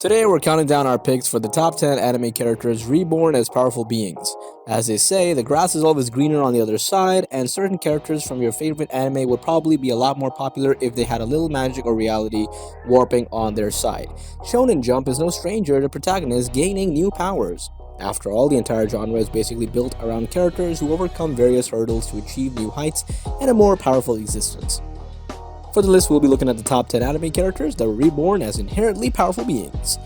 Today we're counting down our picks for the top 10 anime characters reborn as powerful beings. As they say, the grass is always greener on the other side, and certain characters from your favorite anime would probably be a lot more popular if they had a little magic or reality warping on their side. Shonen Jump is no stranger to protagonists gaining new powers. After all, the entire genre is basically built around characters who overcome various hurdles to achieve new heights and a more powerful existence. For the list, we'll be looking at the top 10 anime characters that were reborn as inherently powerful beings.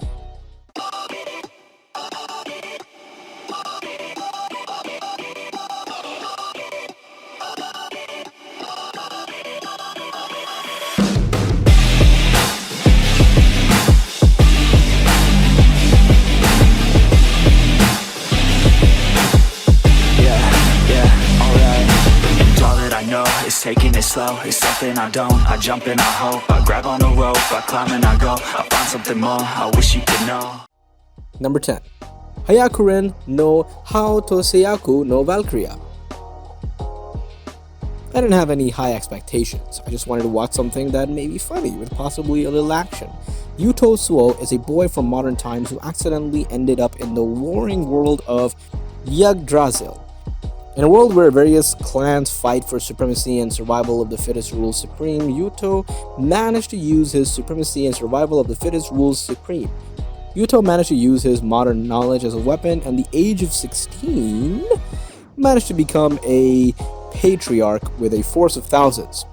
Taking it slow, it's something I don't. I jump and I hope, I grab on the rope, I climb and I go, I find something more, I wish you could know. Number 10. Hyakuren no Haou to Seiyaku no Valkyria. I didn't have any high expectations, I just wanted to watch something that may be funny with possibly a little action. Yuto Suo is a boy from modern times who accidentally ended up in the warring world of Yggdrasil. In a world where various clans fight for supremacy and survival of the fittest rules supreme, Yuto managed to use his supremacy and survival of the fittest rules supreme. Yuto managed to use his modern knowledge as a weapon, and at the age of 16, managed to become a patriarch with a force of thousands.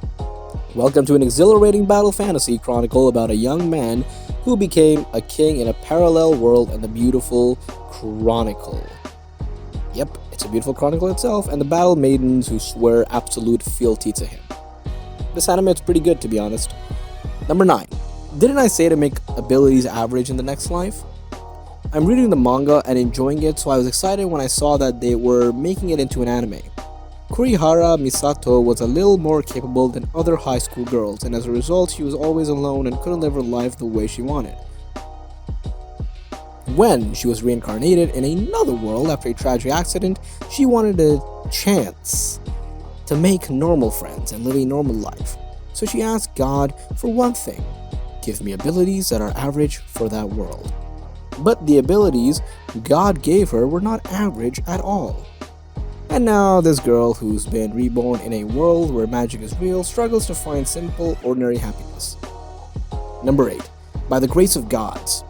Welcome to an exhilarating battle fantasy chronicle about a young man who became a king in a parallel world and the beautiful chronicle. Yep, it's a beautiful chronicle itself, and the battle maidens who swear absolute fealty to him. This anime is pretty good, to be honest. Number 9. Didn't I say to make abilities average in the next life? I'm reading the manga and enjoying it, so I was excited when I saw that they were making it into an anime. Kurihara Misato was a little more capable than other high school girls, and as a result, she was always alone and couldn't live her life the way she wanted. When she was reincarnated in another world after a tragic accident, she wanted a chance to make normal friends and live a normal life. So she asked God for one thing: give me abilities that are average for that world. But the abilities God gave her were not average at all. And now this girl who's been reborn in a world where magic is real struggles to find simple, ordinary happiness. Number 8. By the Grace of Gods.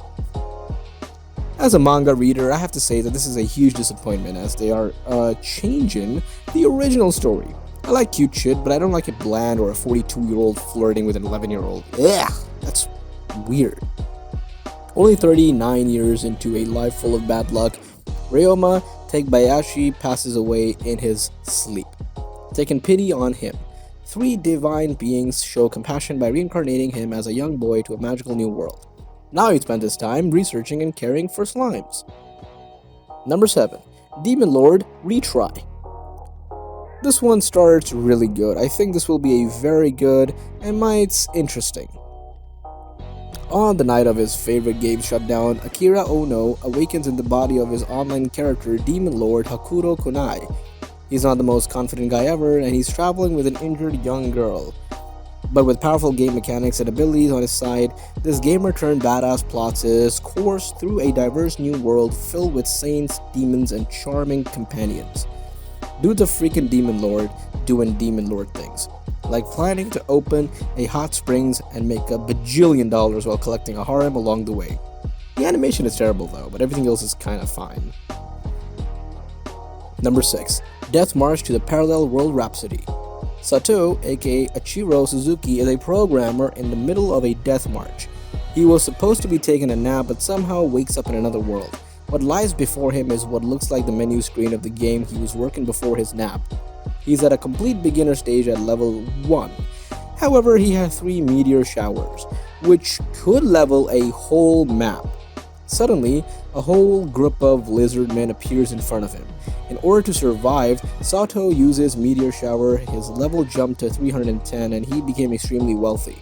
As a manga reader, I have to say that this is a huge disappointment as they are changing the original story. I like cute shit, but I don't like it bland or a 42-year-old flirting with an 11-year-old. Ugh, that's weird. Only 39 years into a life full of bad luck, Ryoma Tegbayashi passes away in his sleep. Taking pity on him, 3 divine beings show compassion by reincarnating him as a young boy to a magical new world. Now he spent his time researching and caring for slimes. Number 7. Demon Lord Retry. This one starts really good. I think this will be a very good and might interesting. On the night of his favorite game shutdown, Akira Ono awakens in the body of his online character Demon Lord Hakuro Kunai. He's not the most confident guy ever, and he's traveling with an injured young girl. But with powerful game mechanics and abilities on his side, this gamer-turned-badass plots his course through a diverse new world filled with saints, demons, and charming companions. Dude's a freaking demon lord doing demon lord things, like planning to open a hot springs and make a bajillion dollars while collecting a harem along the way. The animation is terrible though, but everything else is kinda fine. Number 6. Death March to the Parallel World Rhapsody. Sato, aka Achiro Suzuki, is a programmer in the middle of a death march. He was supposed to be taking a nap but somehow wakes up in another world. What lies before him is what looks like the menu screen of the game he was working before his nap. He's at a complete beginner stage at level 1. However, he has 3 meteor showers, which could level a whole map. Suddenly, a whole group of lizard men appears in front of him. In order to survive, Sato uses Meteor Shower, his level jumped to 310 and he became extremely wealthy.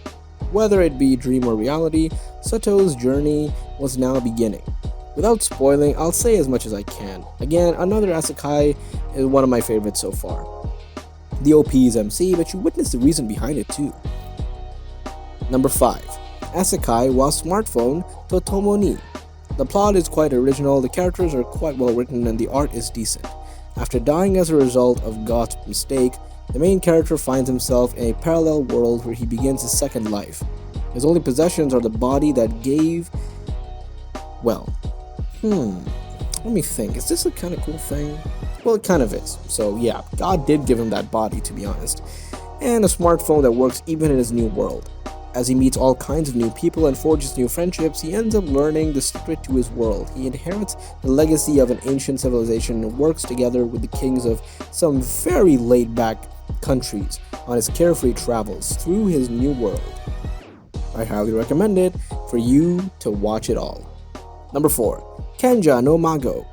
Whether it be dream or reality, Sato's journey was now beginning. Without spoiling, I'll say as much as I can. Again, another Isekai is one of my favorites so far. The OP is MC, but you witness the reason behind it too. Number 5. Isekai wa smartphone to Tomo ni. The plot is quite original, the characters are quite well written, and the art is decent. After dying as a result of God's mistake, the main character finds himself in a parallel world where he begins his second life. His only possessions are the body that gave... Well, let me think. Is this a kind of cool thing? Well, it kind of is. So yeah, God did give him that body, to be honest. And a smartphone that works even in his new world. As he meets all kinds of new people and forges new friendships, he ends up learning the secret to his world. He inherits the legacy of an ancient civilization and works together with the kings of some very laid-back countries on his carefree travels through his new world. I highly recommend it for you to watch it all. Number 4. Kenja no Mago.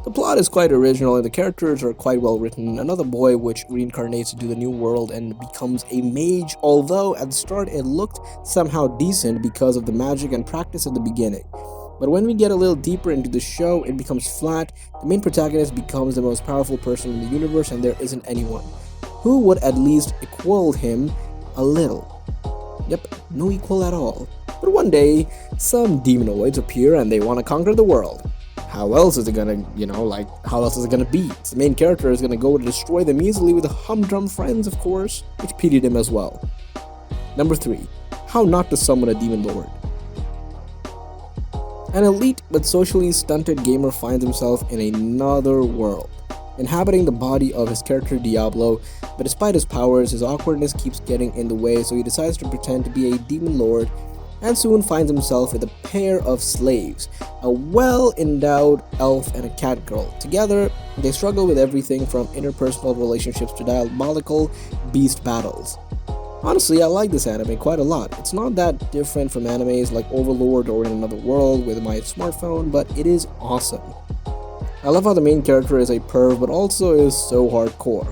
The plot is quite original and the characters are quite well written. Another boy which reincarnates into the new world and becomes a mage, although at the start it looked somehow decent because of the magic and practice at the beginning. But when we get a little deeper into the show, it becomes flat. The main protagonist becomes the most powerful person in the universe and there isn't anyone who would at least equal him a little. Yep, no equal at all. But one day, some demonoids appear and they want to conquer the world. How else is it gonna, how else is it gonna be? The main character is gonna go to destroy them easily with humdrum friends, of course, which pitied him as well. Number 3. How not to summon a demon lord. An elite but socially stunted gamer finds himself in another world, inhabiting the body of his character Diablo, but despite his powers, his awkwardness keeps getting in the way, so he decides to pretend to be a demon lord and soon finds himself with a pair of slaves, a well-endowed elf and a cat girl. Together, they struggle with everything from interpersonal relationships to diabolical beast battles. Honestly, I like this anime quite a lot. It's not that different from animes like Overlord or In Another World with my smartphone, but it is awesome. I love how the main character is a perv but also is so hardcore.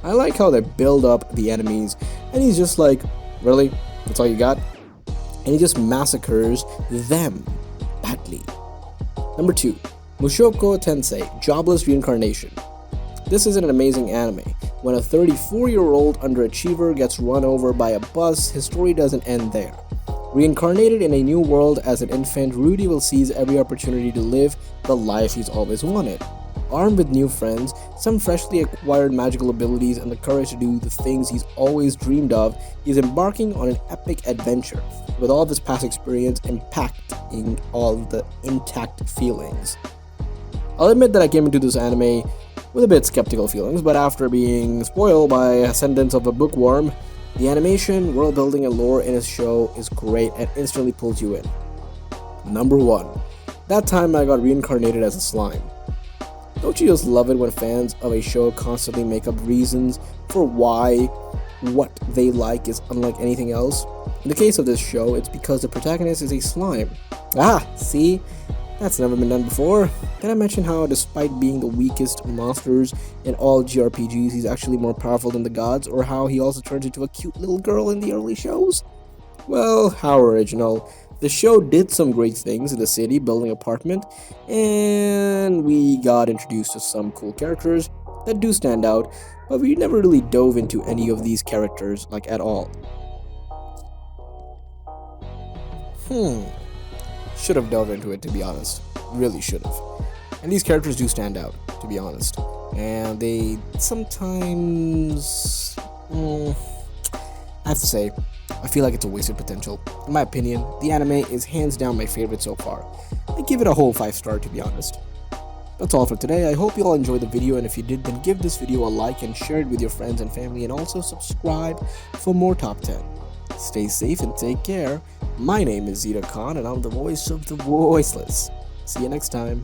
I like how they build up the enemies and he's just like, really? That's all you got? And he just massacres them badly. Number 2. Mushoku Tensei, Jobless Reincarnation. This is an amazing anime. When a 34-year-old underachiever gets run over by a bus, his story doesn't end there. Reincarnated in a new world as an infant, Rudy will seize every opportunity to live the life he's always wanted. Armed with new friends, some freshly acquired magical abilities, and the courage to do the things he's always dreamed of, he's embarking on an epic adventure, with all of his past experience impacting all the intact feelings. I'll admit that I came into this anime with a bit skeptical feelings, but after being spoiled by Ascendance of a Bookworm, the animation, world building, and lore in his show is great and instantly pulls you in. Number 1. That time I got reincarnated as a slime. Don't you just love it when fans of a show constantly make up reasons for why what they like is unlike anything else? In the case of this show, it's because the protagonist is a slime. See? That's never been done before. Did I mention how, despite being the weakest monsters in all JRPGs, he's actually more powerful than the gods, or how he also turns into a cute little girl in the early shows? Well, how original. The show did some great things in the city, building an apartment, and we got introduced to some cool characters that do stand out, but we never really dove into any of these characters, at all. Should have dove into it, to be honest. Really should have. And these characters do stand out, to be honest. And they sometimes... I have to say, I feel like it's a wasted potential. In my opinion, the anime is hands down my favorite so far. I give it a whole 5-star, to be honest. That's all for today. I hope you all enjoyed the video, and if you did, then give this video a like and share it with your friends and family, and also subscribe for more Top 10. Stay safe and take care. My name is Zita Khan, and I'm the voice of the voiceless. See you next time.